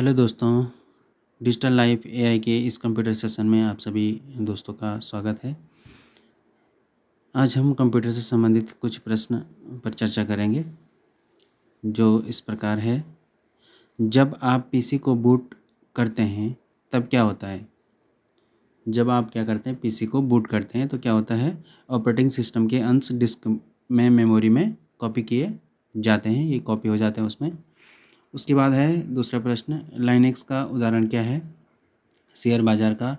Hello दोस्तों, digital life AI के इस कंप्यूटर सेशन में आप सभी दोस्तों का स्वागत है। आज हम कंप्यूटर से संबंधित कुछ प्रश्न पर चर्चा करेंगे जो इस प्रकार है। जब आप पीसी को बूट करते हैं तब क्या होता है? जब आप क्या करते हैं, पीसी को बूट करते हैं तो क्या होता है? ऑपरेटिंग सिस्टम के अंश डिस्क में, मेमोरी में कॉपी किए जाते हैं, ये कॉपी हो जाते हैं उसमें। उसके बाद है दूसरा प्रश्न, लाइनेक्स का उदाहरण क्या है? शेयर बाजार का,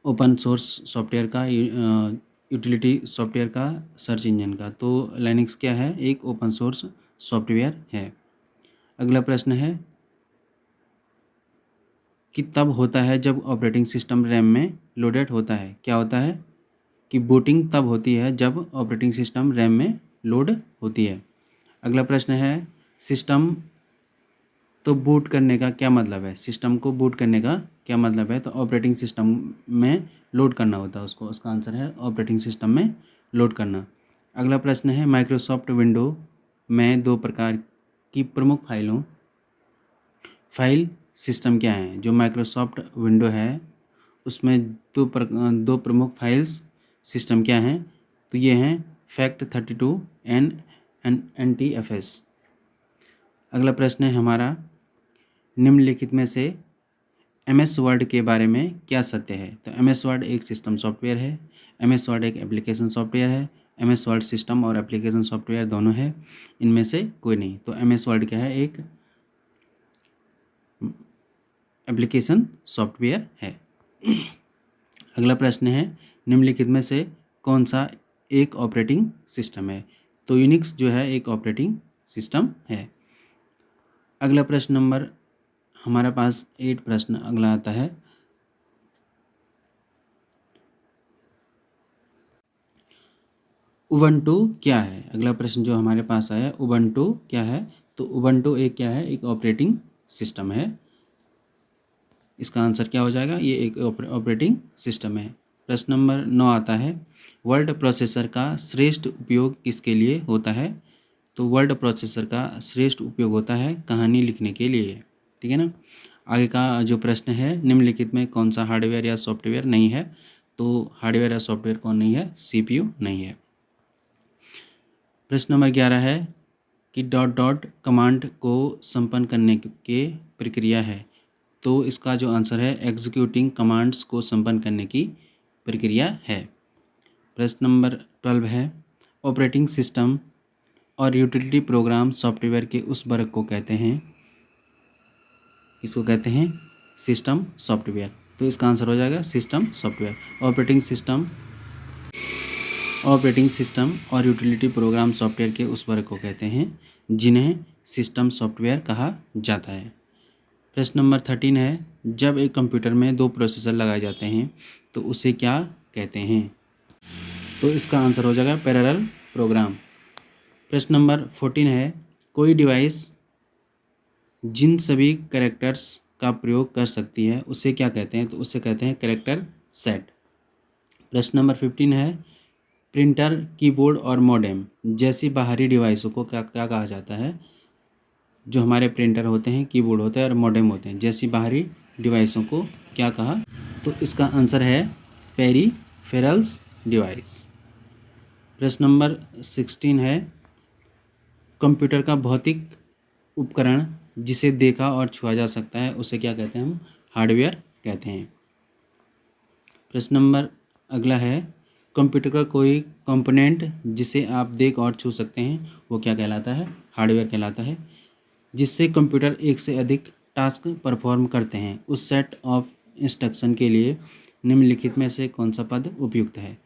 ओपन सोर्स सॉफ्टवेयर का, यूटिलिटी सॉफ्टवेयर का, सर्च इंजन का। तो लाइनेक्स क्या है? एक ओपन सोर्स सॉफ्टवेयर है। अगला प्रश्न है कि तब होता है जब ऑपरेटिंग सिस्टम रैम में लोडेड होता है। क्या होता है? कि बूटिंग तब होती है जब ऑपरेटिंग सिस्टम रैम में लोड होती है। अगला प्रश्न है, सिस्टम तो बूट करने का क्या मतलब है? सिस्टम को बूट करने का क्या मतलब है? तो ऑपरेटिंग सिस्टम में लोड करना होता है उसको। उसका आंसर है ऑपरेटिंग सिस्टम में लोड करना। अगला प्रश्न है, माइक्रोसॉफ्ट विंडो में दो प्रकार की प्रमुख फाइल सिस्टम क्या है? जो माइक्रोसॉफ्ट विंडो है उसमें दो प्रमुख फाइल्स सिस्टम क्या हैं? तो ये हैं FAT32 एंड NTFS। अगला प्रश्न है हमारा, निम्नलिखित में से MS वर्ड के बारे में क्या सत्य है? तो MS वर्ड एक सिस्टम सॉफ्टवेयर है, MS वर्ड एक एप्लीकेशन सॉफ्टवेयर है, MS वर्ड सिस्टम और एप्लीकेशन सॉफ्टवेयर दोनों है, इनमें से कोई नहीं। तो MS वर्ड क्या है? एक एप्लीकेशन सॉफ्टवेयर है। अगला प्रश्न है, निम्नलिखित में से कौन सा एक ऑपरेटिंग सिस्टम है? तो यूनिक्स जो है एक ऑपरेटिंग सिस्टम है। अगला प्रश्न नंबर हमारे पास 8 प्रश्न अगला आता है, उबंटू क्या है? अगला प्रश्न जो हमारे पास आया, उबंटू क्या है? तो उबंटू एक क्या है? एक ऑपरेटिंग सिस्टम है। इसका आंसर क्या हो जाएगा? ये एक ऑपरेटिंग सिस्टम है। प्रश्न नंबर 9 आता है, वर्ड प्रोसेसर का श्रेष्ठ उपयोग किसके लिए होता है? तो वर्ड प्रोसेसर का श्रेष्ठ उपयोग होता है कहानी लिखने के लिए। ठीक है ना। आगे का जो प्रश्न है, निम्नलिखित में कौन सा हार्डवेयर या सॉफ्टवेयर नहीं है? तो हार्डवेयर या सॉफ्टवेयर कौन नहीं है? CPU नहीं है। प्रश्न नंबर 11 है कि डॉट डॉट कमांड को संपन्न करने की प्रक्रिया है। तो इसका जो आंसर है, एग्जीक्यूटिंग कमांड्स को संपन्न करने की प्रक्रिया है। प्रश्न नंबर 12 है, ऑपरेटिंग सिस्टम और यूटिलिटी प्रोग्राम सॉफ्टवेयर के उस वर्ग को कहते हैं, इसको कहते हैं सिस्टम सॉफ्टवेयर। तो इसका आंसर हो जाएगा सिस्टम सॉफ्टवेयर। ऑपरेटिंग सिस्टम और यूटिलिटी प्रोग्राम सॉफ्टवेयर के उस वर्ग को कहते हैं जिन्हें सिस्टम सॉफ्टवेयर कहा जाता है। प्रश्न नंबर 13 है, जब एक कंप्यूटर में दो प्रोसेसर लगाए जाते हैं तो उसे क्या कहते हैं? तो इसका आंसर हो जाएगा पैरेलल प्रोग्राम। प्रश्न नंबर 14 है, कोई डिवाइस जिन सभी कैरेक्टर्स का प्रयोग कर सकती है उसे क्या कहते हैं? तो उसे कहते हैं कैरेक्टर सेट। प्रश्न नंबर 15 है, प्रिंटर, कीबोर्ड और मॉडेम जैसी बाहरी डिवाइसों को क्या क्या कहा जाता है? जो हमारे प्रिंटर होते हैं, कीबोर्ड होते हैं और मॉडेम होते हैं, जैसी बाहरी डिवाइसों को क्या कहा? तो इसका आंसर है पेरिफेरल्स डिवाइस। प्रश्न नंबर 16 है, कंप्यूटर का भौतिक उपकरण जिसे देखा और छुआ जा सकता है उसे क्या कहते हैं? हम हार्डवेयर कहते हैं। प्रश्न नंबर अगला है, कंप्यूटर का कोई कंपोनेंट जिसे आप देख और छू सकते हैं वो क्या कहलाता है? हार्डवेयर कहलाता है। जिससे कंप्यूटर एक से अधिक टास्क परफॉर्म करते हैं उस सेट ऑफ इंस्ट्रक्शन के लिए निम्नलिखित में से कौन सा पद उपयुक्त है?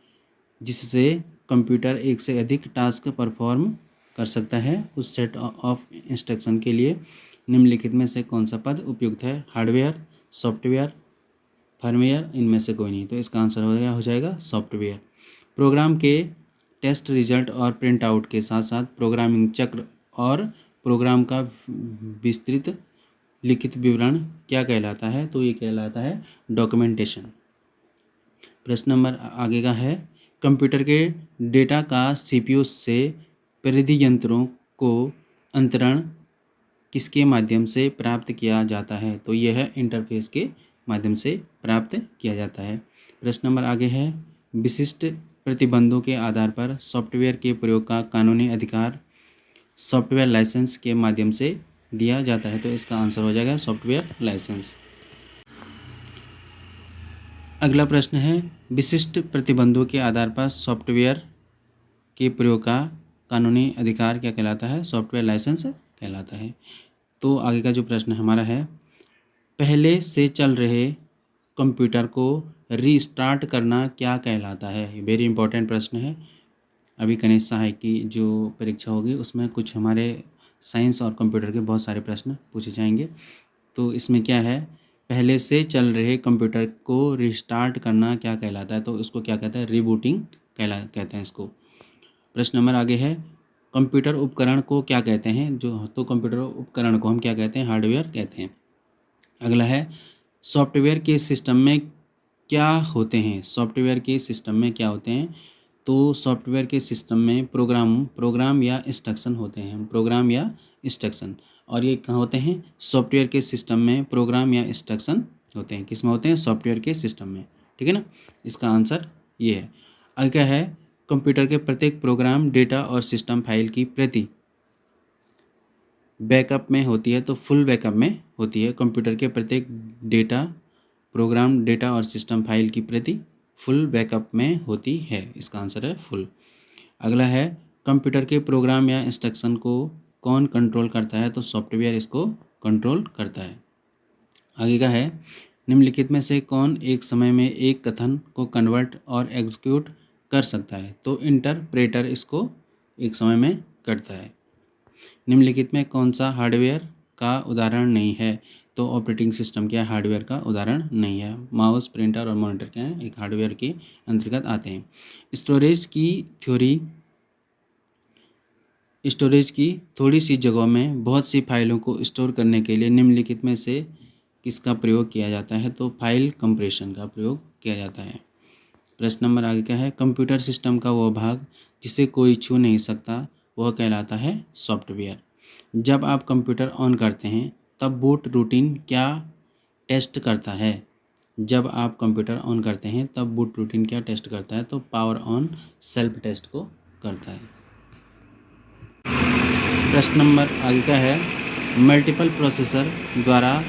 जिससे कंप्यूटर एक से अधिक टास्क परफॉर्म कर सकता है उस सेट ऑफ इंस्ट्रक्शन के लिए निम्नलिखित में से कौन सा पद उपयुक्त है? हार्डवेयर, सॉफ्टवेयर, फर्मवेयर, इनमें से कोई नहीं। तो इसका आंसर हो जाएगा सॉफ्टवेयर। प्रोग्राम के टेस्ट रिजल्ट और प्रिंट आउट के साथ साथ प्रोग्रामिंग चक्र और प्रोग्राम का विस्तृत लिखित विवरण क्या कहलाता है? तो ये कहलाता है डॉक्यूमेंटेशन। प्रश्न नंबर आगे का है, कंप्यूटर के डेटा का CPU से परिधि यंत्रों को अंतरण किसके माध्यम से प्राप्त किया जाता है? तो यह है इंटरफेस के माध्यम से प्राप्त किया जाता है। प्रश्न नंबर आगे है, विशिष्ट प्रतिबंधों के आधार पर सॉफ्टवेयर के प्रयोग का कानूनी अधिकार सॉफ्टवेयर लाइसेंस के माध्यम से दिया जाता है। तो इसका आंसर हो जाएगा सॉफ्टवेयर लाइसेंस। अगला प्रश्न है, विशिष्ट प्रतिबंधों के आधार पर सॉफ्टवेयर के प्रयोग का कानूनी अधिकार क्या कहलाता है? सॉफ्टवेयर लाइसेंस कहलाता है। तो आगे का जो प्रश्न हमारा है, पहले से चल रहे कंप्यूटर को रीस्टार्ट करना क्या कहलाता है? वेरी इंपॉर्टेंट प्रश्न है। अभी गणेश सहायक की जो परीक्षा होगी उसमें कुछ हमारे साइंस और कंप्यूटर के बहुत सारे प्रश्न पूछे जाएंगे। तो इसमें क्या है, पहले से चल रहे कंप्यूटर को रिस्टार्ट करना क्या कहलाता है? तो इसको क्या कहते हैं? रीबूटिंग कहते हैं इसको। प्रश्न नंबर आगे है, कंप्यूटर उपकरण को क्या कहते हैं? तो कंप्यूटर उपकरण को हम क्या कहते हैं? हार्डवेयर कहते हैं। अगला है, सॉफ्टवेयर के सिस्टम में क्या होते हैं? सॉफ्टवेयर के सिस्टम में क्या होते हैं? तो सॉफ्टवेयर के सिस्टम में प्रोग्राम या इंस्ट्रक्शन होते हैं। प्रोग्राम या इंस्ट्रक्शन, और ये कहाँ होते हैं? सॉफ्टवेयर के सिस्टम में प्रोग्राम या इंस्ट्रक्शन होते हैं। किस में होते हैं? सॉफ्टवेयर के सिस्टम में। ठीक है ना, इसका आंसर ये है। आगे क्या है, कंप्यूटर के प्रत्येक प्रोग्राम, डेटा और सिस्टम फाइल की प्रति बैकअप में होती है। तो फुल बैकअप में होती है। कंप्यूटर के प्रत्येक प्रोग्राम, डेटा और सिस्टम फाइल की प्रति फुल बैकअप में होती है। इसका आंसर है फुल। अगला है, कंप्यूटर के प्रोग्राम या इंस्ट्रक्शन को कौन कंट्रोल करता है? तो सॉफ्टवेयर इसको कंट्रोल करता है। आगे का है, निम्नलिखित में से कौन एक समय में एक कथन को कन्वर्ट और एग्जीक्यूट कर सकता है? तो इंटरप्रेटर इसको एक समय में करता है। निम्नलिखित में कौन सा हार्डवेयर का उदाहरण नहीं है? तो ऑपरेटिंग सिस्टम क्या हार्डवेयर का उदाहरण नहीं है? माउस, प्रिंटर और मॉनिटर क्या है? एक हार्डवेयर के अंतर्गत आते हैं। स्टोरेज की थोड़ी सी जगहों में बहुत सी फाइलों को स्टोर करने के लिए निम्नलिखित में से किसका प्रयोग किया जाता है? तो फाइल कंप्रेशन का प्रयोग किया जाता है। प्रश्न नंबर आगे क्या है, कंप्यूटर सिस्टम का वह भाग जिसे कोई छू नहीं सकता वह कहलाता है सॉफ्टवेयर। जब आप कंप्यूटर ऑन करते हैं तब बूट रूटीन क्या टेस्ट करता है? जब आप कंप्यूटर ऑन करते हैं तब बूट रूटीन क्या टेस्ट करता है? तो पावर ऑन सेल्फ टेस्ट को करता है। प्रश्न नंबर आगे का है, मल्टीपल प्रोसेसर द्वारा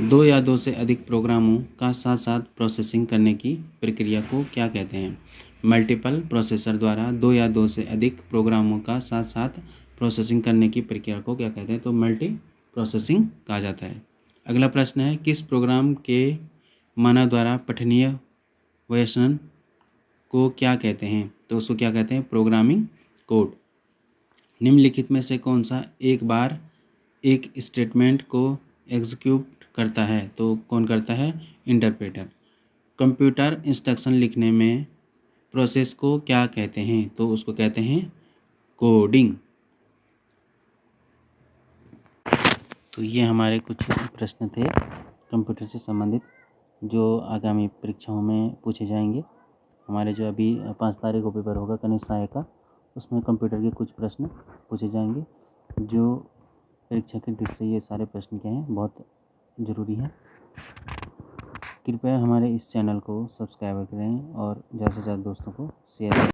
दो या दो से अधिक प्रोग्रामों का साथ साथ प्रोसेसिंग करने की प्रक्रिया को क्या कहते हैं? मल्टीपल प्रोसेसर द्वारा दो या दो से अधिक प्रोग्रामों का साथ साथ प्रोसेसिंग करने की प्रक्रिया को क्या कहते हैं? तो मल्टी प्रोसेसिंग कहा जाता है। अगला प्रश्न है, किस प्रोग्राम के मानव द्वारा पठनीय वर्जन को क्या कहते हैं? तो उसको क्या कहते हैं? Programming code. निम्नलिखित में से कौन सा एक बार एक स्टेटमेंट को एग्जीक्यूट करता है? तो कौन करता है? इंटरप्रेटर। कंप्यूटर इंस्ट्रक्शन लिखने में प्रोसेस को क्या कहते हैं? तो उसको कहते हैं कोडिंग। तो ये हमारे कुछ प्रश्न थे कंप्यूटर से संबंधित जो आगामी परीक्षाओं में पूछे जाएंगे। हमारे जो अभी 5 तारीख को पेपर होगा गणेश सहायक का, उसमें कंप्यूटर के कुछ प्रश्न पूछे जाएंगे। जो परीक्षा के दृष्टि से ये सारे प्रश्न क्या हैं, बहुत ज़रूरी है। कृपया हमारे इस चैनल को सब्सक्राइब करें और ज़्यादा से ज़्यादा दोस्तों को शेयर करें।